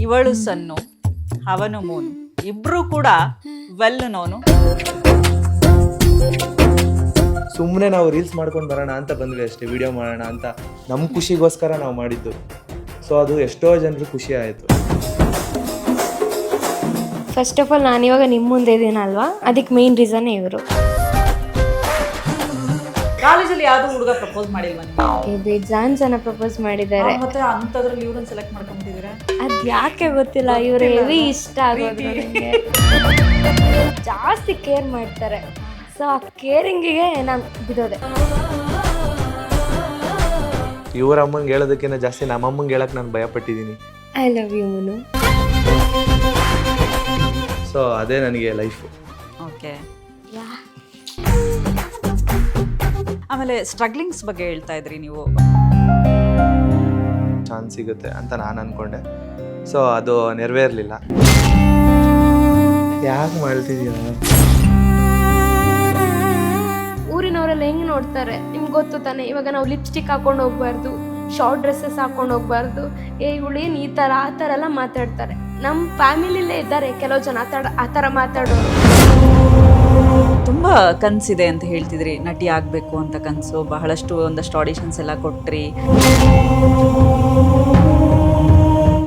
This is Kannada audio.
ಇವಳು ಸನ್ನು, ಅವನು ಮೂನು, ಇಬ್ರು ಕೂಡ ವೆಲ್ ನೋನು. ಸುಮ್ಮನೆ ನಾವು ರೀಲ್ಸ್ ಮಾಡ್ಕೊಂಡು ಬರೋಣ ಅಂತ ಬಂದ್ವಿ ಅಷ್ಟೇ, ವಿಡಿಯೋ ಮಾಡೋಣ ಅಂತ ನಮ್ಮ ಖುಷಿಗೋಸ್ಕರ ನಾವು ಮಾಡಿದ್ದು. ಸೊ ಅದು ಎಷ್ಟೋ ಜನರಿಗೆ ಖುಷಿ ಆಯಿತು. ಫಸ್ಟ್ ಆಫ್ ಆಲ್ ನಾನಿವಾಗ ನಿಮ್ಮ ಮುಂದೆ ಇದ್ದೀನಲ್ವಾ, ಅದಕ್ಕೆ ಮೇನ್ ರೀಸನ್ನೇ ಇವರು. ಕಾಲೇಜಲ್ಲಿ ಯಾವ್ದು ಹುಡುಗ ಪ್ರಪೋಸ್ ಮಾಡಿಲ್ವಾ ನಿಮ್ಗೆ? ಬೇಜಾನ್ ಜನ ಪ್ರಪೋಸ್ ಮಾಡಿದ್ದಾರೆ. ಮತ್ತೆ ಅಂತದ್ರಲ್ಲಿ ಇವ್ರನ್ನ ಸೆಲೆಕ್ಟ್ ಮಾಡ್ಕೊಂತಿದ್ದೀರಾ? ಅದ್ ಯಾಕೆ ಗೊತ್ತಿಲ್ಲ, ಇವ್ರು ಹೆವಿ ಇಷ್ಟ ಆಗೋದು ನನಗೆ. ಜಾಸ್ತಿ ಕೇರ್ ಮಾಡ್ತಾರೆ. ಸೊ ಆ ಕೇರಿಂಗಿಗೆ ನಾನು ಬಿಡೋದೆ. ಇವ್ರ ಅಮ್ಮಂಗೆ ಹೇಳೋದಕ್ಕಿಂತ ಜಾಸ್ತಿ ನಮ್ಮ ಅಮ್ಮಂಗೆ ಹೇಳಕ್ಕೆ ನಾನು ಭಯಪಟ್ಟಿದ್ದೀನಿ. I love you Munu. So ಅದೇ ನನಗೆ ಲೈಫು. ಓಕೆ. ಆಮೇಲೆ ಸ್ಟ್ರಗ್ಲಿಂಗ್ಸ್ ಬಗ್ಗೆ ಹೇಳ್ತಾ ಇದ್ರಿ ನೀವು. ಚಾನ್ಸ್ ಸಿಗುತ್ತೆ ಅಂತ ನಾನು ಅನ್ಕೊಂಡೆ. ಸೊ ಅದು ನೆರವೇರಲಿಲ್ಲ. ಯಾಕೆ ಮಾಡ್ತಿದ್ಯಾ? ಊರಿನವರೆಲ್ಲ ಹೆಂಗೆ ನೋಡ್ತಾರೆ ನಿಮ್ಗೆ ಗೊತ್ತು ತಾನೆ. ಇವಾಗ ನಾವು ಲಿಪ್ಸ್ಟಿಕ್ ಹಾಕೊಂಡು ಹೋಗ್ಬಾರ್ದು, ಶಾರ್ಟ್ ಡ್ರೆಸ್ಸಸ್ ಹಾಕೊಂಡು ಹೋಗ್ಬಾರ್ದು, ಇವಳೇನು ಈ ಥರ ಆ ಥರ ಎಲ್ಲ ಮಾತಾಡ್ತಾರೆ. ನಮ್ಮ ಫ್ಯಾಮಿಲಿಲೇ ಇದ್ದಾರೆ ಕೆಲವು ಜನ ಆ ಥರ ಮಾತಾಡೋರು. ತುಂಬ ಕನಸಿದೆ ಅಂತ ಹೇಳ್ತಿದ್ರಿ, ನಟಿ ಆಗಬೇಕು ಅಂತ ಕನಸು. ಬಹಳಷ್ಟು ಒಂದಷ್ಟು ಆಡಿಷನ್ಸ್ ಎಲ್ಲ ಕೊಟ್ರಿ.